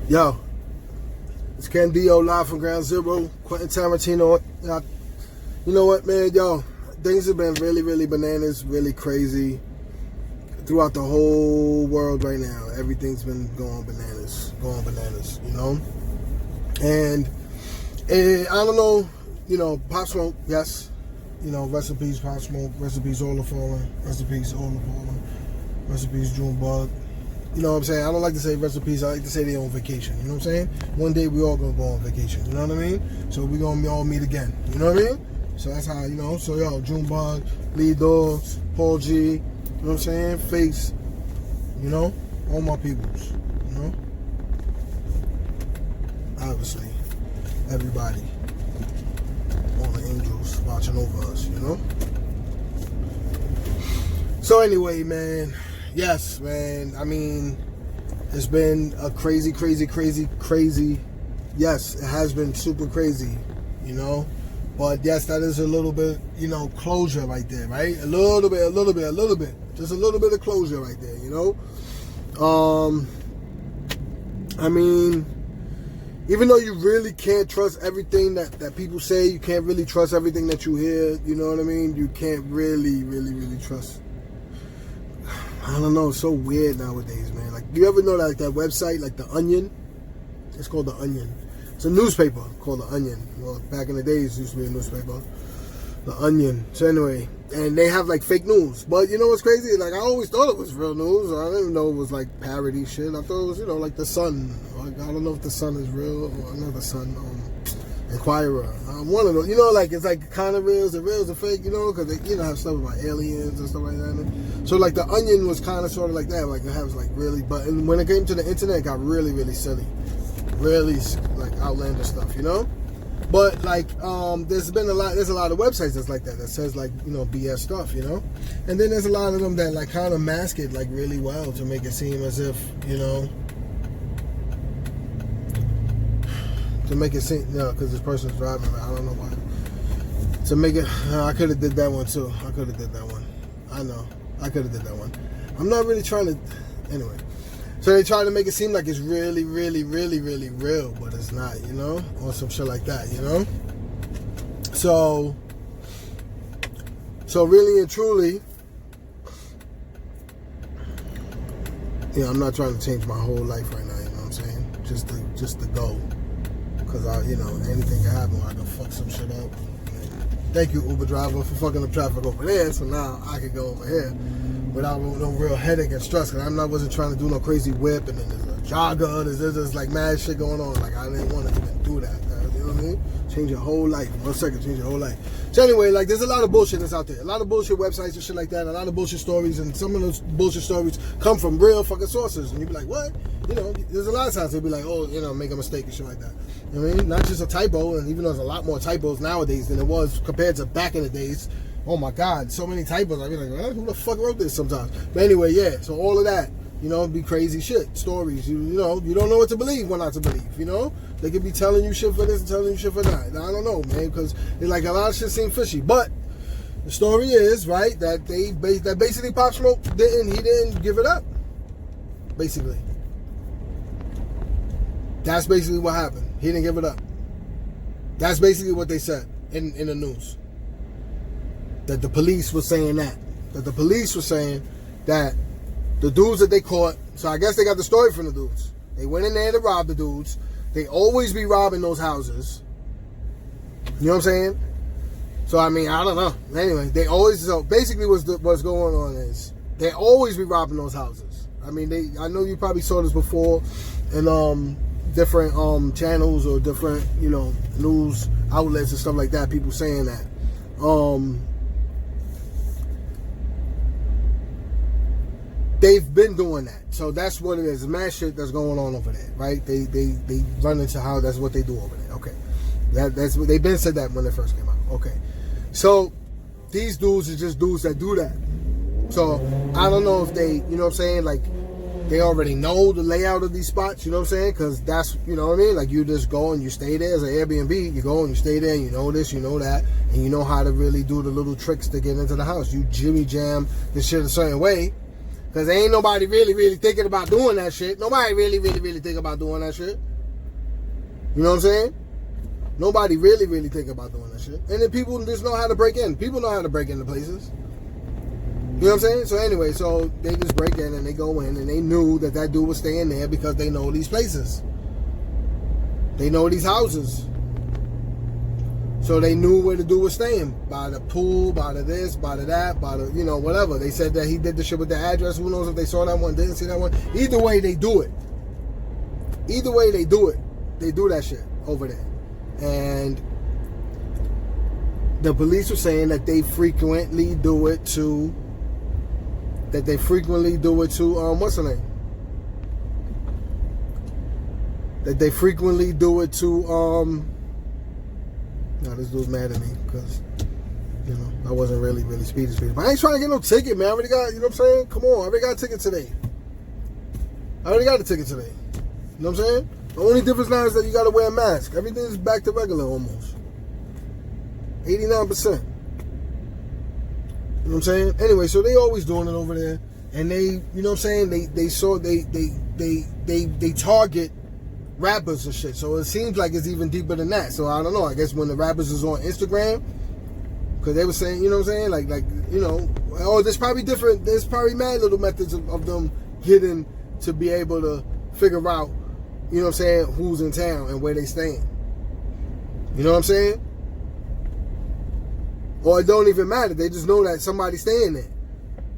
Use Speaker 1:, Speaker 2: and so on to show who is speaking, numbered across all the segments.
Speaker 1: Yo, it's Candio live from Ground Zero. Quentin Tarantino. You know what, man? Yo, things have been really, really bananas, really crazy throughout the whole world right now. Everything's been going bananas, you know? And I don't know, you know, Pop Smoke, yes. You know, rest in peace, Pop Smoke. Rest in peace, All the Fallen. Rest in peace, All the Fallen. Rest in peace, Junebug. You know what I'm saying? I don't like to say rest in peace. I like to say they're on vacation. You know what I'm saying? One day we all gonna go on vacation. You know what I mean? So we gonna all meet again. You know what I mean? So that's how, you know. So yo, Junebug, Lee Dogs, Paul G. You know what I'm saying? Face. You know, all my peoples. You know. Obviously, everybody, all the angels watching over us. You know. So anyway, man. Yes, man. I mean, it's been a crazy. Yes, it has been super crazy, you know. But yes, that is a little bit, you know, closure right there, right? A little bit. Just a little bit of closure right there, you know. I mean, even though you really can't trust everything that people say, you can't really trust everything that you hear, you know what I mean? You can't really trust. I don't know, it's so weird nowadays, man. Like, you ever know that, like, that website, like The Onion? It's called The Onion. It's a newspaper called The Onion. Well, back in the days, it used to be a newspaper. The Onion. So anyway, and they have, like, fake news. But you know what's crazy? Like, I always thought it was real news. I didn't know it was, like, parody shit. I thought it was, you know, like The Sun. Like, I don't know if The Sun is real or another Sun. Inquirer. One of those. You know, like, it's like kind of real. Is it real? Is it fake? You know, because they, you know, have stuff about aliens and stuff like that. So, like, The Onion was kind of sort of like that. Like, it has, like, really, but and when it came to the internet, it got really silly. Really, like, outlandish stuff, you know? But, like, there's a lot of websites that's like that says, like, you know, BS stuff, you know? And then there's a lot of them that, like, kind of mask it, like, really well to make it seem as if, you know, to make it seem, you know, because this person's driving, I don't know why. To make it, I could have did that one too. I could have did that one. I know. I could have did that one. I'm not really trying to, anyway. So they try to make it seem like it's really real, but it's not, you know? Or some shit like that, you know? So really and truly, you know, I'm not trying to change my whole life right now, you know what I'm saying? Just to go. Because, you know, anything can happen. I can fuck some shit up. Thank you, Uber driver, for fucking up traffic over there. So now I can go over here without no real headache and stress. Because I wasn't trying to do no crazy whip. And then there's a jogger. There's just like mad shit going on. Like, I didn't want to even do that. You know what I mean? Change your whole life. 1 second, change your whole life. So anyway, like, there's a lot of bullshit that's out there. A lot of bullshit websites and shit like that. A lot of bullshit stories. And some of those bullshit stories come from real fucking sources. And you be like, what? You know, there's a lot of times they'll be like, oh, you know, make a mistake and shit like that. You know what I mean? Not just a typo, and even though there's a lot more typos nowadays than there was compared to back in the days. Oh my God, so many typos. I'd be like, who the fuck wrote this sometimes? But anyway, yeah, so all of that, you know, be crazy shit, stories. You know, you don't know what to believe, what not to believe, you know? They could be telling you shit for this and telling you shit for that. I don't know, man, because like a lot of shit seem fishy. But the story is, right, that basically Pop Smoke didn't give it up, basically. That's basically what happened. He didn't give it up. That's basically what they said in the news. That the police was saying that. That the police were saying that the dudes that they caught, so I guess they got the story from the dudes. They went in there to rob the dudes. They always be robbing those houses. You know what I'm saying? So, I mean, I don't know. Anyway, they always, so basically what's going on is they always be robbing those houses. I mean, I know you probably saw this before in different channels or different, you know, news outlets and stuff like that, people saying that. They've been doing that. So that's what it is. Mad shit that's going on over there, right? They run into how that's what they do over there. Okay. That's what they've been said that when they first came out. Okay. So these dudes are just dudes that do that. So I don't know if they, you know what I'm saying, like they already know the layout of these spots, you know what I'm saying? Because that's, you know what I mean? Like, you just go and you stay there as an Airbnb. You go and you stay there, and you know this, you know that, and you know how to really do the little tricks to get into the house. You jimmy jam this shit a certain way Because ain't nobody really thinking about doing that shit. Nobody really thinking about doing that shit. You know what I'm saying? Nobody really thinking about doing that shit. And then people just know how to break in. People know how to break into places. You know what I'm saying? So anyway, so they just break in and they go in, and they knew that that dude was staying there because they know these places. They know these houses. So they knew where the dude was staying. By the pool, by the this, by the that, by the, you know, whatever. They said that he did the shit with the address. Who knows if they saw that one, didn't see that one. Either way, they do it. Either way, they do it. They do that shit over there. And the police were saying that they frequently do it to, what's her name? That they frequently do it to, no, this dude's mad at me because, you know, I wasn't really speeding. But I ain't trying to get no ticket, man. I already got, you know what I'm saying? Come on, I already got a ticket today. You know what I'm saying? The only difference now is that you got to wear a mask. Everything is back to regular almost. 89%. You know what I'm saying? Anyway, so they always doing it over there. And they, you know what I'm saying? They target rappers and shit. So it seems like it's even deeper than that. So I don't know. I guess when the rappers is on Instagram, because they were saying, you know what I'm saying? Like, you know, oh, there's probably different, there's probably mad little methods of them getting to be able to figure out, you know what I'm saying, who's in town and where they staying. You know what I'm saying? Or it don't even matter. They just know that somebody's staying there.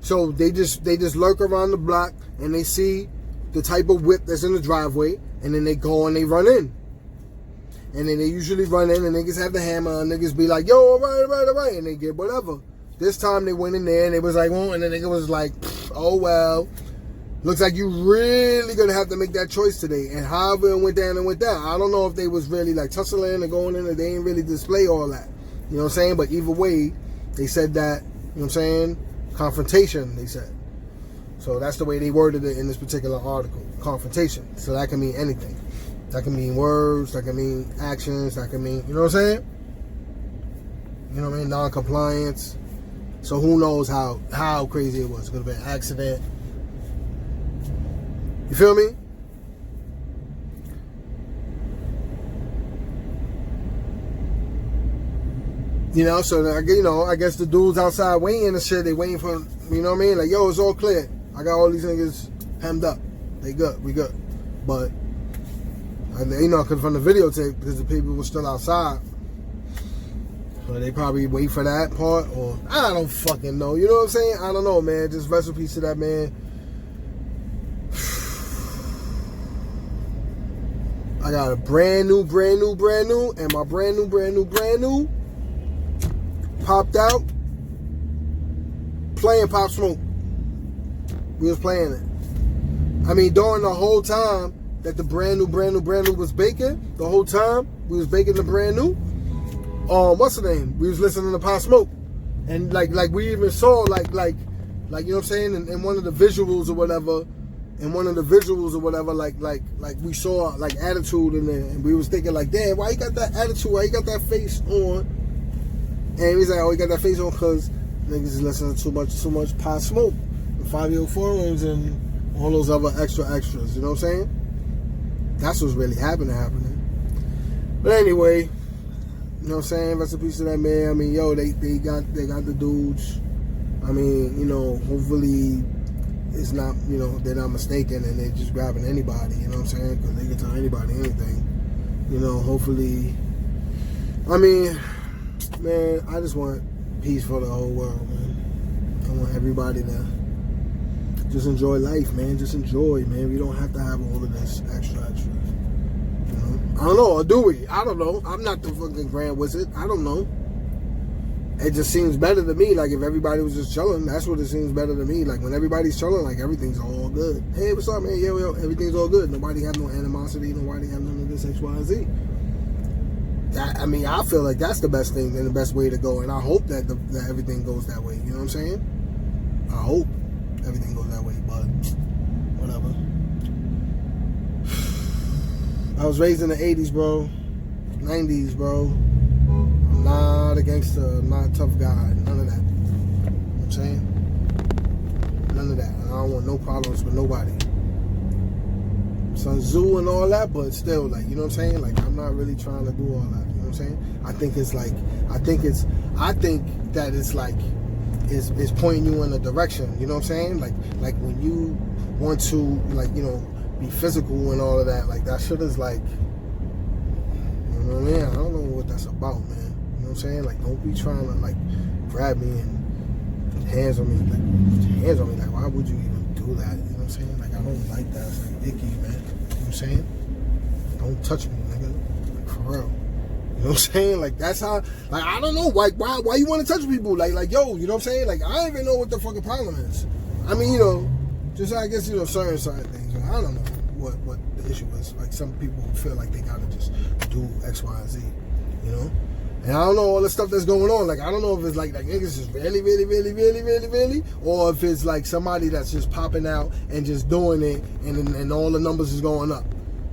Speaker 1: So they just lurk around the block and they see the type of whip that's in the driveway, and then they go and they run in. And then they usually run in and niggas have the hammer and niggas be like, yo, all right. And they get whatever. This time they went in there and they was like, oh, and the nigga was like, oh, well, looks like you really gonna have to make that choice today. And however it went down, I don't know if they was really like tussling and going in and they didn't really display all that. You know what I'm saying? But either way, they said that, you know what I'm saying? Confrontation, they said. So that's the way they worded it in this particular article. Confrontation. So that can mean anything. That can mean words, that can mean actions, that can mean, you know what I'm saying? You know what I mean? Non-compliance. So who knows how crazy it was. It could have been an accident. You feel me? You know, so I guess the dudes outside waiting and shit, they waiting for, you know what I mean? Like, yo, it's all clear. I got all these niggas hemmed up. They good, we good. But, you know, because from the videotape, because the people were still outside, so they probably wait for that part, or I don't fucking know. You know what I'm saying? I don't know, man. Just rest in peace to that man. I got a brand new, and my brand new popped out playing Pop Smoke. We was playing it. I mean, during the whole time that the brand new was baking, the whole time we was baking the brand new, what's the name? We was listening to Pop Smoke. And like we even saw like you know what I'm saying, in one of the visuals or whatever, like we saw like attitude in there, and we was thinking like, damn, why you got that attitude? Why you got that face on? And he's like, oh, he got that face on because niggas is listening to too much Pop Smoke, and 5-year forums and all those other extras. You know what I'm saying? That's what's really happening. But anyway, you know what I'm saying? Rest in peace to that man. I mean, yo, they got the dudes. I mean, you know, hopefully it's not, you know, they're not mistaken and they're just grabbing anybody. You know what I'm saying? Because they can tell anybody anything. You know, hopefully. I mean, man, I just want peace for the whole world, man. I want everybody to just enjoy life, man. Just enjoy, man. We don't have to have all of this extra. You know? I don't know, or do we? I don't know. I'm not the fucking grand wizard. I don't know. It just seems better to me. Like if everybody was just chilling, that's what it seems better to me. Like when everybody's chilling, like everything's all good. Hey, what's up, man? Yeah, well, everything's all good. Nobody have no animosity. Nobody have none of this X, Y, and Z. I mean, I feel like that's the best thing and the best way to go, and I hope that that everything goes that way. You know what I'm saying? I hope everything goes that way, but whatever. I was raised in the 80s, bro. 90s, bro. I'm not a gangster. I'm not a tough guy. None of that. You know what I'm saying? None of that. I don't want no problems with nobody. Sun Tzu and all that, but still, like, you know what I'm saying? Like, I'm not really trying to do all that. You know what I'm saying? I think that it's like, it's pointing you in a direction. You know what I'm saying? Like when you want to, like, you know, be physical and all of that, like, that shit is like, you know what I mean? I don't know what that's about, man. You know what I'm saying? Like, don't be trying to, like, grab me and put hands on me. Like, why would you even do that? You know what I'm saying? Like, I don't like that. It's like icky, man. You know what I'm saying? Don't touch me, nigga. Like, for real. You know what I'm saying? Like, that's how, like, I don't know, why you want to touch people? Like, yo, you know what I'm saying? Like, I don't even know what the fucking problem is. I mean, you know, just, I guess, you know, certain things. I don't know what the issue is. Like, some people feel like they gotta just do X, Y, and Z, you know? And I don't know all the stuff that's going on. Like, I don't know if it's like niggas is really, or if it's like somebody that's just popping out and just doing it, and all the numbers is going up.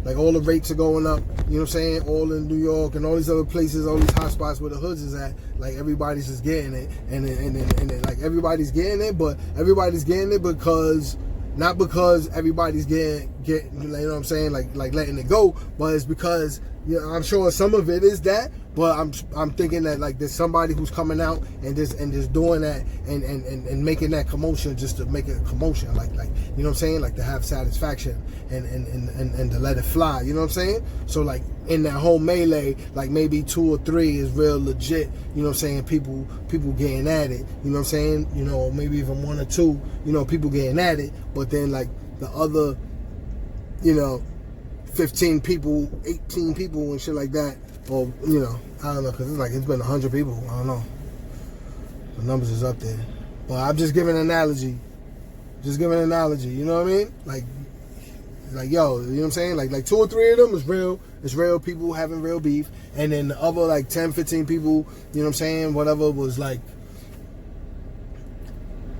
Speaker 1: Like, all the rates are going up, you know what I'm saying? All in New York and all these other places, all these hot spots where the hoods is at, like, everybody's just getting it. And then like, everybody's getting it, but everybody's getting it because, not because everybody's getting, you know what I'm saying, like letting it go, but it's because, you know, I'm sure some of it is that, but I'm thinking that, like, there's somebody who's coming out and just doing that and making that commotion just to make it a commotion, like you know what I'm saying, like, to have satisfaction and to let it fly, you know what I'm saying? So, like, in that whole melee, like, maybe 2 or 3 is real legit, you know what I'm saying, people getting at it, you know what I'm saying, you know, maybe even 1 or 2, you know, people getting at it, but then, like, the other, you know, 15 people, 18 people and shit like that, or, you know, I don't know, because it's been 100 people, I don't know, the numbers is up there, but I'm just giving an analogy, you know what I mean, like, yo, you know what I'm saying, like 2 or 3 of them is real, it's real people having real beef, and then the other, like, 10, 15 people, you know what I'm saying, whatever, was like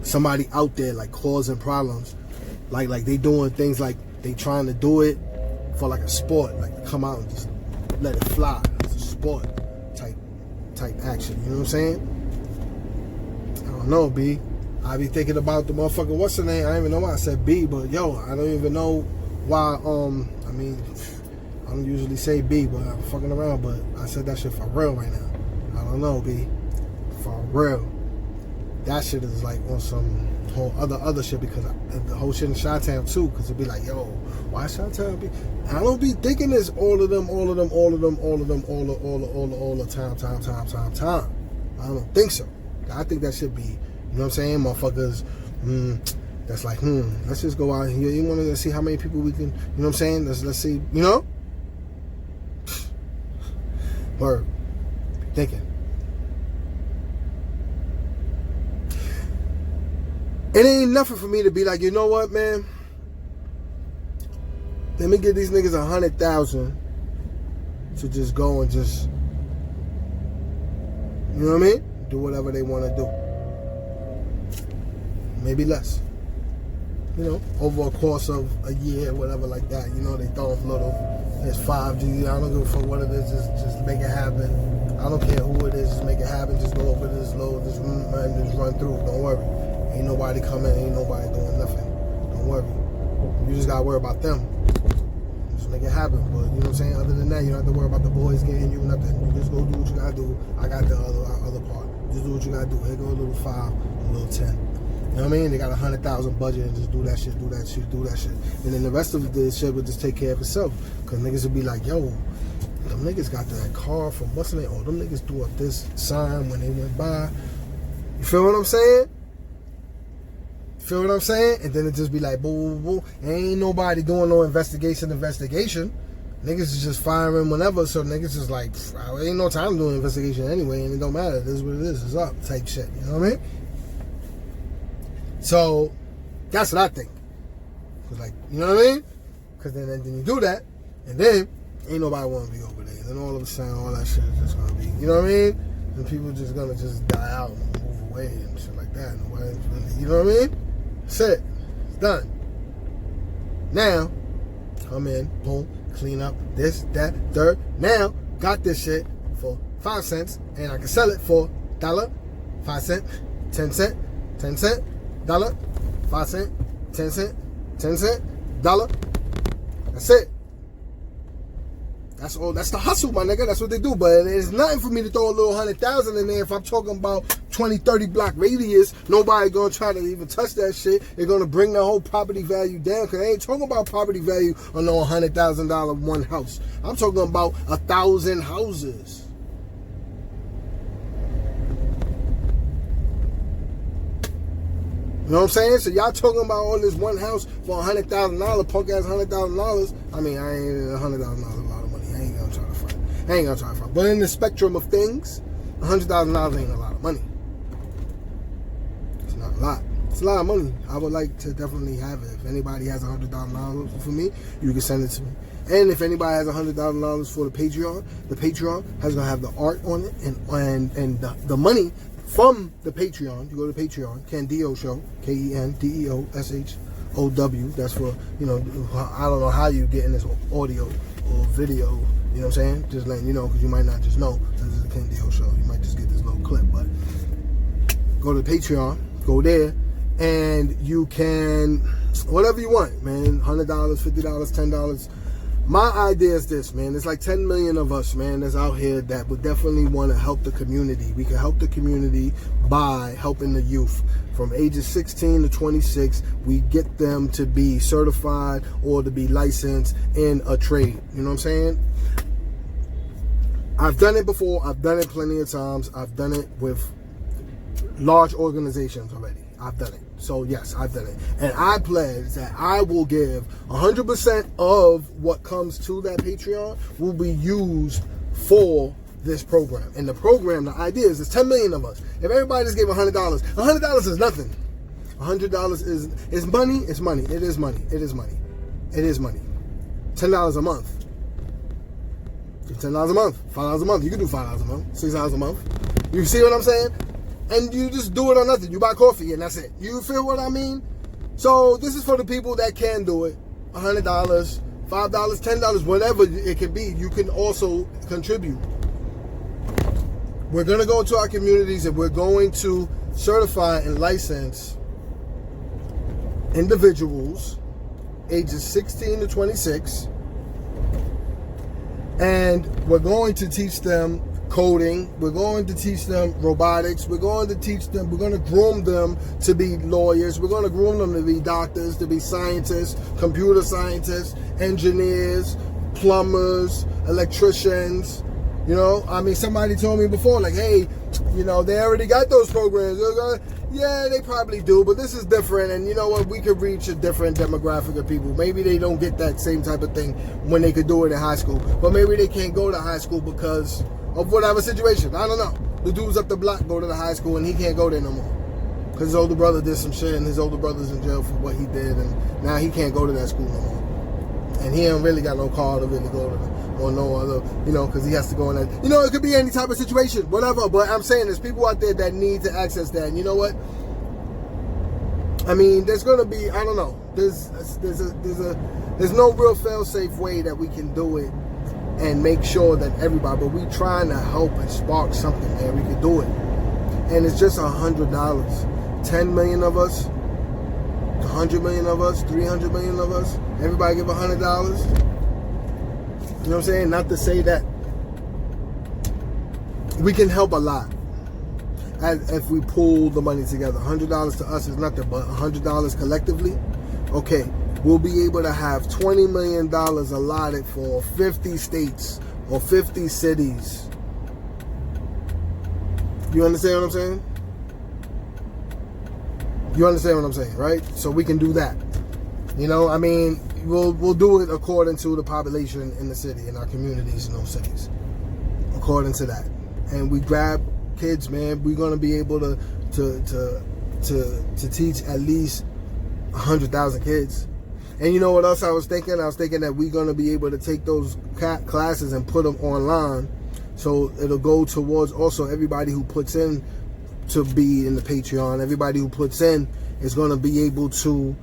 Speaker 1: somebody out there, like, causing problems, like they doing things, like they trying to do it for, like, a sport, like, come out and just let it fly. It's a sport type action. You know what I'm saying? I don't know, B. I be thinking about the motherfucker. What's the name? I don't even know why I said B, but yo, I don't even know why. I mean, I don't usually say B, but I'm fucking around. But I said that shit for real right now. I don't know, B. For real. That shit is like on some whole other shit, because the whole shit in Chi-Town too, because it'd be like, yo, why Chi-Town be? I don't be thinking it's all of them, all the time. I don't think so. I think that should be, you know what I'm saying, motherfuckers, that's like, let's just go out here. You want to see how many people we can, you know what I'm saying? Let's see, you know? Word. Thinking. It ain't nothing for me to be like, you know what, man? Let me give these niggas 100,000 to just go and just, you know what I mean? Do whatever they want to do. Maybe less. You know, over a course of a year, whatever like that. You know, they throw off little. It's 5G. I don't give a fuck what it is. Just make it happen. I don't care who it is. Just make it happen. Just go over this load. Just run through. Don't worry. Ain't nobody coming. Ain't nobody doing nothing. Don't worry. You just gotta worry about them. Just make it happen. But you know what I'm saying? Other than that, you don't have to worry about the boys getting you nothing. You just go do what you gotta do. I got the other part. Just do what you gotta do. Here go a little 5, a little 10. You know what I mean? They got 100,000 budget and just do that shit. And then the rest of the shit would just take care of itself. Because niggas would be like, yo, them niggas got that car from what's the name? Oh, them niggas threw up this sign when they went by. You feel what I'm saying? And then it just be like, boo, boo, boo. Ain't nobody doing no investigation. Niggas is just firing whenever, so niggas is like, ain't no time to do an investigation anyway, and it don't matter. This is what it is. It's up type shit. You know what I mean? So, that's what I think. Cause, like, you know what I mean? Because then you do that, and then ain't nobody want to be over there. And then all of a sudden, all that shit is just going to be, you know what I mean? And people just going to just die out and move away and shit like that. Nobody's really, you know what I mean? That's it. It's done. Now, come in, boom, clean up this, that, third. Now, got this shit for 5 cents, and I can sell it for $1, 5 cents, 10 cents, $10, 5 cent, 10 cent, 10 cent, dollar. That's it. That's all. That's the hustle, my nigga. That's what they do. But it's nothing for me to throw a little 100,000 in there. If I'm talking about 20, 30 block radius, nobody gonna try to even touch that shit. They're gonna bring the whole property value down. Cause they ain't talking about property value on no $100,000 one house. I'm talking about 1,000 houses. You know what I'm saying? So y'all talking about all this one house for $100,000, punk ass $100,000. I mean, I ain't $100,000 a lot of money. I ain't gonna try to fight. But in the spectrum of things, $100,000 ain't a lot of money. It's not a lot. It's a lot of money. I would like to definitely have it. If anybody has $100,000 for me, you can send it to me. And if anybody has $100,000 for the Patreon has gonna have the art on it and the money from the Patreon. You go to Patreon, Kendeo Show, KENDEOSHOW. That's for, you know, I don't know how you get in this audio or video. You know what I'm saying? Just letting you know, because you might not just know this is the Kendeo Show. You might just get this little clip. But go to Patreon, go there, and you can, whatever you want, man. $100, $50, $10. My idea is this, man. There's like 10 million of us, man, that's out here that would definitely want to help the community. We can help the community by helping the youth. From ages 16 to 26, we get them to be certified or to be licensed in a trade. You know what I'm saying? I've done it before. I've done it plenty of times. I've done it with large organizations already. I've done it. So yes, I've done it. And I pledge that I will give 100% of what comes to that Patreon will be used for this program. And the program, the idea is there's 10 million of us. If everybody just gave $100, $100 is nothing. $100 is money. It's money. It is money. It is money. It is money. $10 a month. $10 a month. $5 a month. You can do $5 a month. $6 a month. You see what I'm saying? And you just do it or nothing. You buy coffee and that's it. You feel what I mean? So this is for the people that can do it. $100, $5, $10, whatever it can be. You can also contribute. We're going to go into our communities and we're going to certify and license individuals ages 16 to 26. And we're going to teach them coding. We're going to teach them robotics. We're going to groom them to be lawyers. We're going to groom them to be doctors, to be scientists, computer scientists, engineers, plumbers, electricians. You know, I mean, somebody told me before, like, hey, you know, they already got those programs. Yeah, they probably do, but this is different. And you know what? We could reach a different demographic of people. Maybe they don't get that same type of thing when they could do it in high school. But maybe they can't go to high school because of whatever situation. I don't know. The dude's up the block go to the high school and he can't go there no more. Because his older brother did some shit and his older brother's in jail for what he did. And now he can't go to that school no more. And he ain't really got no car to really go to or no other, you know, because he has to go in that. You know, it could be any type of situation, whatever. But I'm saying there's people out there that need to access that. And you know what? I mean, there's going to be, I don't know. There's no real fail-safe way that we can do it and make sure that everybody, but we trying to help and spark something, man. We can do it. And it's just $100. 10 million of us, 100 million of us, 300 million of us, everybody give $100. You know what I'm saying? Not to say that we can help a lot as if we pull the money together. $100 to us is nothing, but $100 collectively, okay, we'll be able to have $20 million allotted for 50 states or 50 cities. You understand what I'm saying? You understand what I'm saying, right? So we can do that. You know, I mean, we'll do it according to the population in the city, in our communities in those cities. According to that. And we grab kids, man. We're gonna be able to teach at least 100,000 kids. And you know what else I was thinking? I was thinking that we're gonna be able to take those classes and put them online, so it'll go towards also everybody who puts in to be in the Patreon. Everybody who puts in is gonna be able to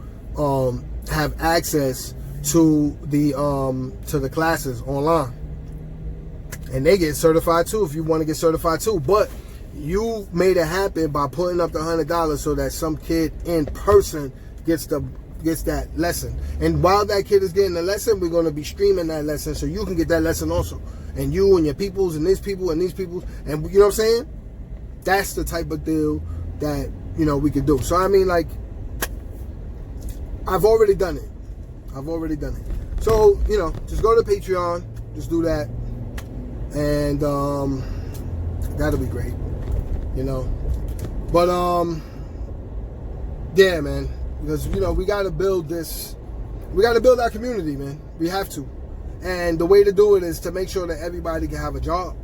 Speaker 1: have access to the classes online, and they get certified too if you want to get certified too. But you made it happen by putting up the $100 so that some kid in person gets that lesson. And while that kid is getting the lesson, we're going to be streaming that lesson so you can get that lesson also. And you and your peoples and these people and these peoples. And you know what I'm saying? That's the type of deal that, you know, we could do. So, I mean, like, I've already done it. So, you know, just go to Patreon. Just do that. And that'll be great. You know. But, yeah, man. Because, you know, we got to build this. We got to build our community, man. We have to. And the way to do it is to make sure that everybody can have a job.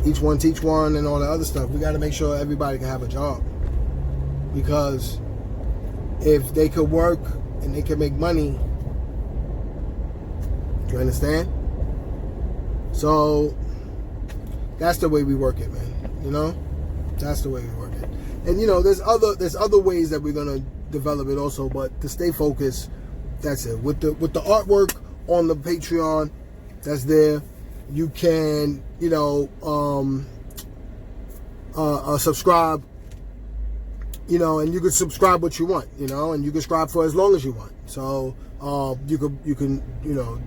Speaker 1: Each one teach one and all the other stuff. We got to make sure everybody can have a job. Because if they could work and they can make money, you understand? So that's the way we work it, man. You know? That's the way we work it. And, you know, there's other ways that we're going to develop it also, but to stay focused, that's it. With the artwork on the Patreon, that's there. You can, you know, subscribe, you know, and you can subscribe what you want, you know, and you can subscribe for as long as you want. So you can, you know,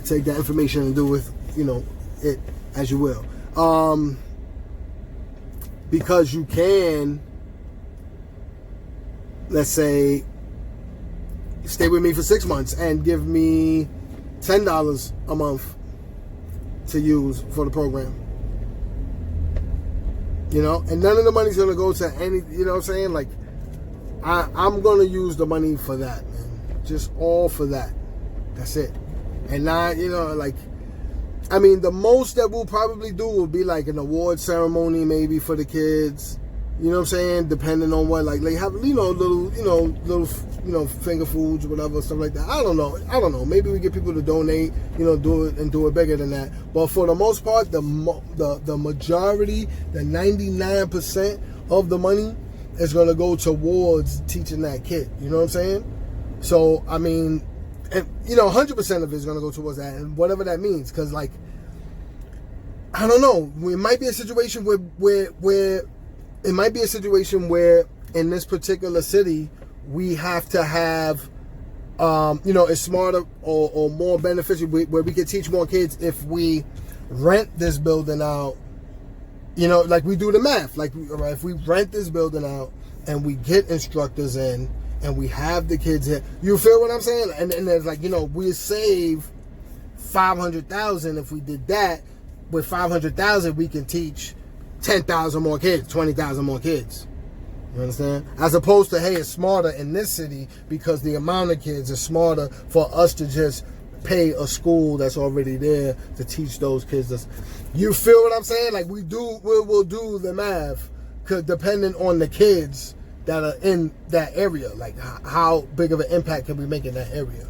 Speaker 1: take that information and do with, you know, it as you will. Because you can, let's say, stay with me for 6 months and give me $10 a month to use for the program. You know, and none of the money's gonna go to any, you know what I'm saying? Like, I'm gonna use the money for that, man. Just all for that. That's it. And not, you know, like, I mean, the most that we'll probably do will be like an award ceremony maybe for the kids. You know what I'm saying? Depending on what, like have, you know, little finger foods or whatever, stuff like that. I don't know. Maybe we get people to donate, you know, do it bigger than that. But for the most part, the majority, the 99% of the money is going to go towards teaching that kid. You know what I'm saying? So, I mean, and, you know, 100% of it is going to go towards that, and whatever that means. Because, like, I don't know. It might be a situation where it might be a situation where in this particular city we have to have, you know, it's smarter or more beneficial where we can teach more kids if we rent this building out. You know, like we do the math. Like, if we rent this building out and we get instructors in and we have the kids here, you feel what I'm saying? And there's like, you know, we save $500,000 if we did that. With $500,000, we can teach 10,000 more kids, 20,000 more kids. You understand? As opposed to, hey, it's smarter in this city because the amount of kids is smarter for us to just pay a school that's already there to teach those kids. You feel what I'm saying? Like we'll do the math depending on the kids that are in that area. Like how big of an impact can we make in that area?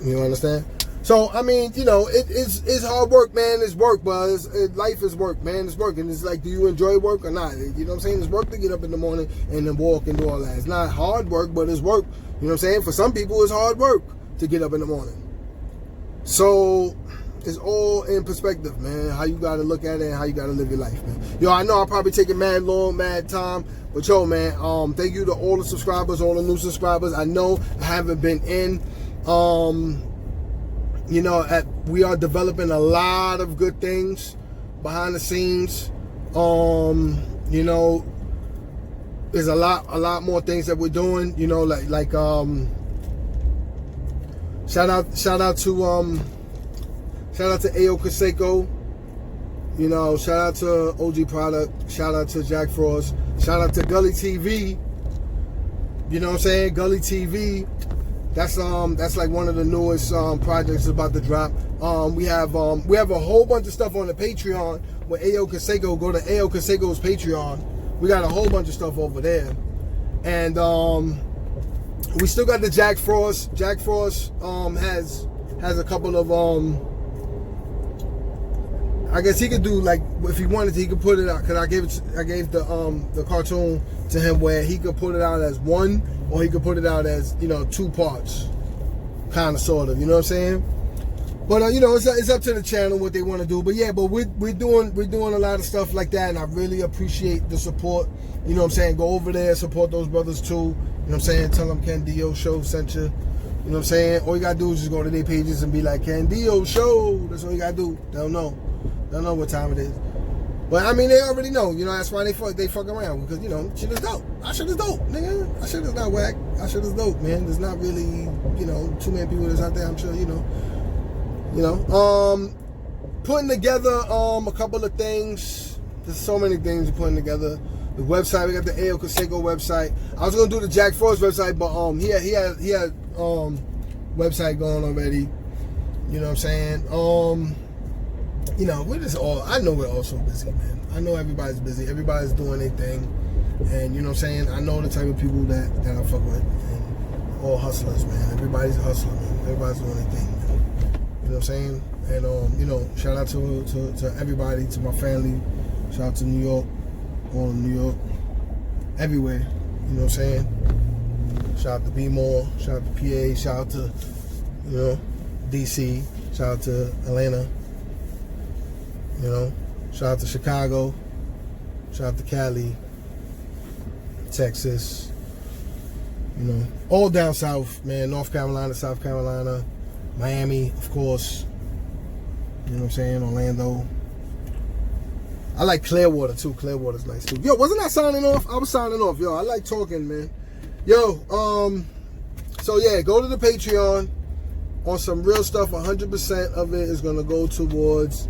Speaker 1: You understand? So, I mean, you know, it's hard work, man. It's work, but life is work, man. It's work. And it's like, do you enjoy work or not? You know what I'm saying? It's work to get up in the morning and then walk and do all that. It's not hard work, but it's work. You know what I'm saying? For some people, it's hard work to get up in the morning. So, it's all in perspective, man. How you got to look at it and how you got to live your life, man. Yo, I know I'll probably take it mad long, mad time. But, yo, man, thank you to all the subscribers, all the new subscribers. I know I haven't been in. You know, we are developing a lot of good things behind the scenes. You know, there's a lot more things that we're doing. You know, like shout out to Ayo Kaseko. You know, shout out to OG Product. Shout out to Jack Frost. Shout out to Gully TV. You know what I'm saying? Gully TV. That's like one of the newest projects about to drop. We have a whole bunch of stuff on the Patreon with Ayo Kaseko. Go to Ayo Kaseko's Patreon. We got a whole bunch of stuff over there. And we still got the Jack Frost. Jack Frost has a couple of I guess he could do, like, if he wanted to, he could put it out, because I gave the cartoon to him where he could put it out as one, or he could put it out as, you know, 2 parts, kind of, sort of, you know what I'm saying? But you know, it's up to the channel what they want to do. But yeah, but we're doing a lot of stuff like that, and I really appreciate the support. You know what I'm saying? Go over there, support those brothers too. You know what I'm saying? Tell them Ken Dio Show sent you. You know what I'm saying? All you gotta do is just go to their pages and be like, Ken Dio Show. That's all you gotta do. They'll know. They'll know what time it is. But I mean, they already know. You know, that's why they fuck around, because you know, shit is dope. Our shit is dope, nigga. Our shit is not whack. Our shit is dope, man. There's not really, you know, too many people that's out there. I'm sure, you know. Putting together a couple of things. There's so many things we're putting together. The website, we got the Ayo Canseco website. I was gonna do the Jack Frost website, but he had website going already. You know what I'm saying? You know, I know we're all so busy, man. I know everybody's busy. Everybody's doing their thing. And you know what I'm saying? I know the type of people that I fuck with. And all hustlers, man. Everybody's a hustler, man. Everybody's doing their thing, man. You know what I'm saying? And you know, shout out to everybody, to my family. Shout out to New York, all of New York, everywhere. You know what I'm saying? Shout out to B-More, shout out to PA, shout out to, you know, DC, shout out to Atlanta, you know, shout out to Chicago, shout out to Cali, Texas, you know, all down south, man, North Carolina, South Carolina, Miami, of course, you know what I'm saying, Orlando. I like Clearwater too. Clearwater's nice too. Yo, wasn't I signing off? I was signing off. Yo, I like talking, man. Yo, so yeah, go to the Patreon on some real stuff. 100% of it is gonna go towards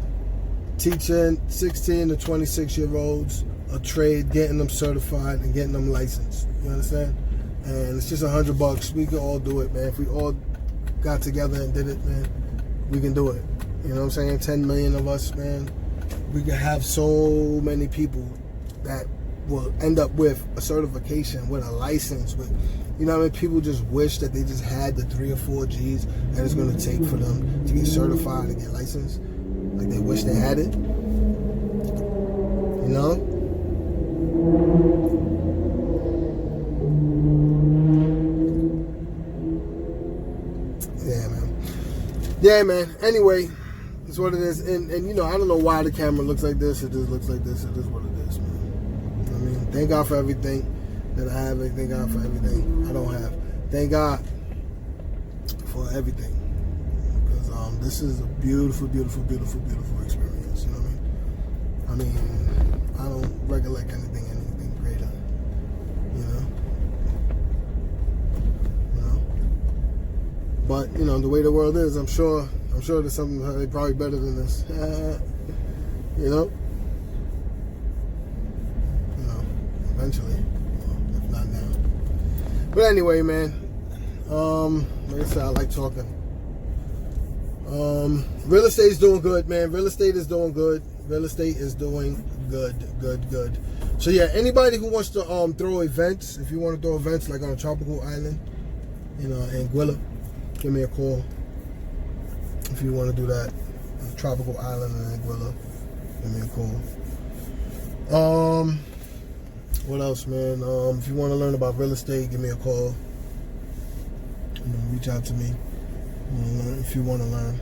Speaker 1: teaching 16 to 26-year-olds a trade, getting them certified and getting them licensed. You understand? And it's just $100. We can all do it, man. If we all got together and did it, man, we can do it. You know what I'm saying? 10 million of us, man. We could have so many people that will end up with a certification, with a license, with, you know what I mean? People just wish that they just had the 3 or 4 G's that it's going to take for them to get certified and get licensed. Like they wish they had it. You know? Yeah, man. Anyway. It's what it is, and you know, I don't know why the camera looks like this. It just looks like this. It is what it is, man. I mean, thank God for everything that I have. Thank God for everything I don't have. Thank God for everything, because this is a beautiful, beautiful, beautiful, beautiful experience. You know what I mean? I mean, I don't recollect anything greater. You know. But you know, the way the world is, I'm sure there's something probably better than this. You know, eventually, if not now. But anyway, man. Like I said, I like talking. Real estate is doing good, man. Real estate is doing good. Real estate is doing good. So yeah, anybody who wants to throw events, if you want to throw events like on a tropical island, you know, in Anguilla, give me a call. If you want to do that, a tropical island in Anguilla, give me a call. What else, man? If you want to learn about real estate, give me a call. You know, reach out to me if you want to learn.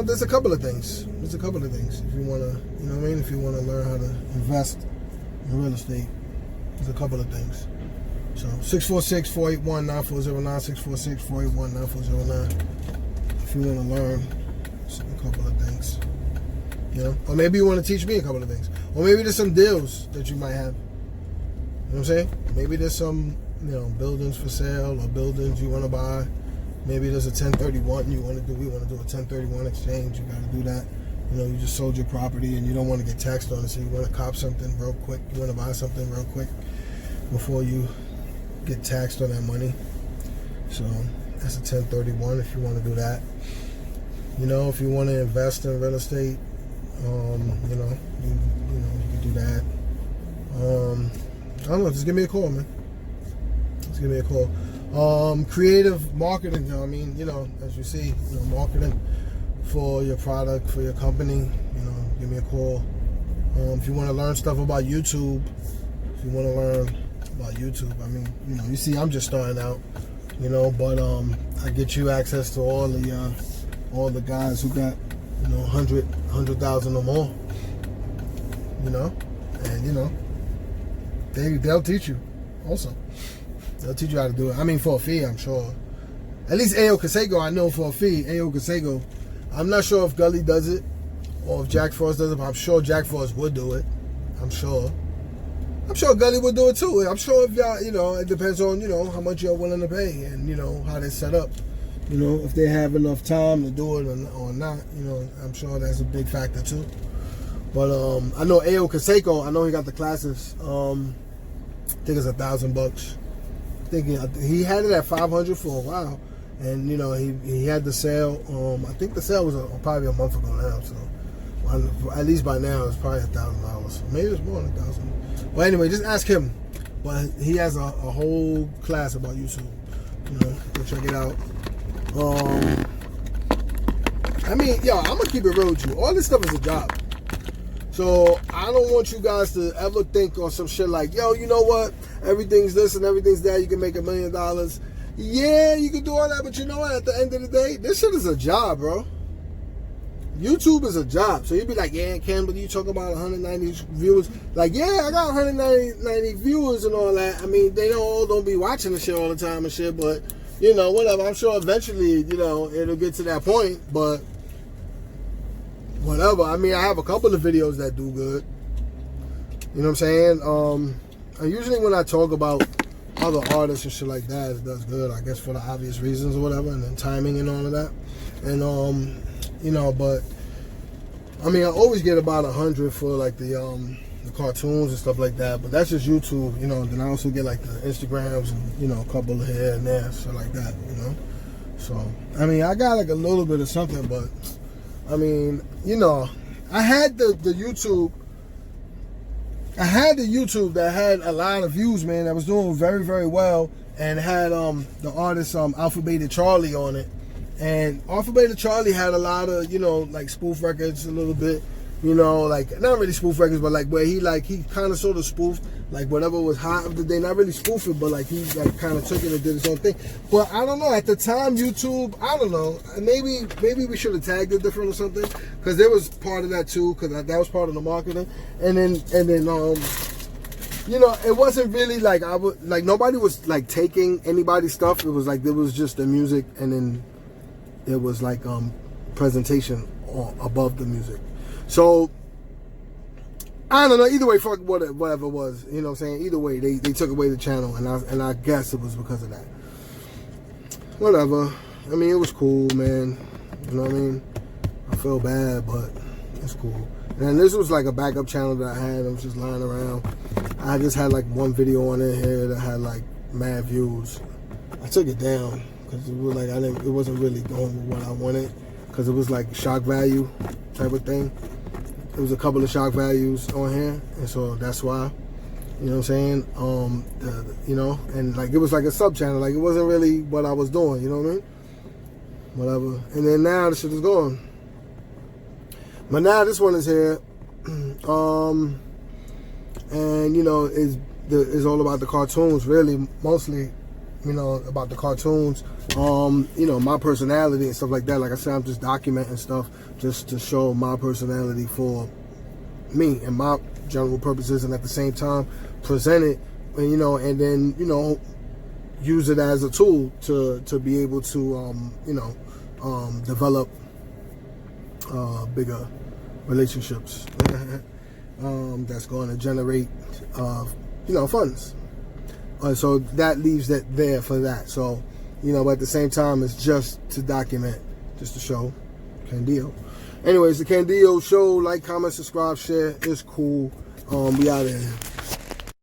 Speaker 1: There's a couple of things. If you want to, you know what I mean? If you want to learn how to invest in real estate, there's a couple of things. So 646-481-9409, 646-481-9409. If you want to learn a couple of things, you know, or maybe you want to teach me a couple of things, or maybe there's some deals that you might have. You know what I'm saying? Maybe there's some, you know, buildings for sale or buildings you want to buy. Maybe there's a 1031 you want to do. We want to do a 1031 exchange. You got to do that. You know, you just sold your property and you don't want to get taxed on it, so you want to cop something real quick. You want to buy something real quick before you get taxed on that money. So that's a 1031 if you want to do that. You know, if you want to invest in real estate, you know, you can do that. I don't know, just give me a call, man. Just give me a call. Creative marketing, you know, I mean, you know, as you see, you know, marketing for your product, for your company, you know, give me a call. If you want to learn stuff about YouTube, if you want to learn about YouTube. I mean, you know, you see, I'm just starting out, you know, but I get you access to all the guys who got, you know, 100,000 or more, you know, and you know, they'll teach you also. They'll teach you how to do it. I mean, for a fee, I'm sure. At least Ayo Canseco, I know for a fee. Ayo Canseco, I'm not sure if Gully does it or if Jack Frost does it, but I'm sure Jack Frost would do it. I'm sure Gully would do it too. I'm sure if y'all, you know, it depends on, you know, how much you're willing to pay and, you know, how they set up. You know, if they have enough time to do it or not, you know, I'm sure that's a big factor too. But I know Ayo Canseco, I know he got the classes. I think it's $1,000. I think he had it at 500 for a while. And, you know, he had the sale. I think the sale was probably a month ago now. So, at least by now, it's probably $1,000. Maybe it's more than 1,000. Well, anyway, just ask him. But he has a whole class about YouTube. You know, go check it out. I mean, yo, I'm going to keep it real with you. All this stuff is a job. So, I don't want you guys to ever think on some shit like, yo, you know what? Everything's this and everything's that. You can make $1 million. Yeah, you can do all that, but you know what? At the end of the day, this shit is a job, bro. YouTube is a job. So you'd be like, yeah, Ken, but you talk about 190 viewers. Like, yeah, I got 190 viewers and all that. I mean, they don't be watching the shit all the time and shit, but, you know, whatever. I'm sure eventually, you know, it'll get to that point, but whatever. I mean, I have a couple of videos that do good. You know what I'm saying? And usually when I talk about other artists and shit like that, it does good, I guess, for the obvious reasons or whatever, and then timing and all of that. And you know, but I mean, I always get about 100 for like the cartoons and stuff like that, but that's just YouTube, you know. Then I also get like the Instagrams and, you know, a couple of here and there, shit like that, you know. So I mean, I got like a little bit of something, but I mean, you know, I had the YouTube. I had the YouTube that had a lot of views, man. That was doing very, very well, and had the artist Alpha Beta Charlie on it. And Alpha Beta Charlie had a lot of, you know, like spoof records a little bit, you know, like not really spoof records, but like where he kind of sort of spoofed like whatever was hot of the day. Not really spoof it, but like he like kind of took it and did his own thing. But I don't know, at the time YouTube, I don't know, maybe we should have tagged it different or something, because there was part of that too, because that was part of the marketing. And then you know, it wasn't really like nobody was like taking anybody's stuff. It was like there was just the music, and then it was like presentation above the music. So I don't know. Either way, fuck whatever it was. You know what I'm saying? Either way, they took away the channel, and I guess it was because of that. Whatever. I mean, it was cool, man. You know what I mean? I feel bad, but it's cool. And this was like a backup channel that I had. I was just lying around. I just had like one video on it here that had like mad views. I took it down because it was like it wasn't really going with what I wanted, because it was like shock value type of thing. There was a couple of shock values on here, and so that's why. You know what I'm saying? You know, and like it was like a sub channel. Like it wasn't really what I was doing. You know what I mean? Whatever. And then now the shit is gone. But now this one is here, and you know, is all about the cartoons, really, mostly, you know, about the cartoons. You know, my personality and stuff like that. Like I said, I'm just documenting stuff just to show my personality for me and my general purposes, and at the same time present it, and you know, and then, you know, use it as a tool to be able to you know, develop bigger relationships that's going to generate you know, funds. So that leaves that there for that. So, you know, but at the same time, it's just to document, just to show Candio. Anyways, the Candio show. Like, comment, subscribe, share. It's cool. We out of here.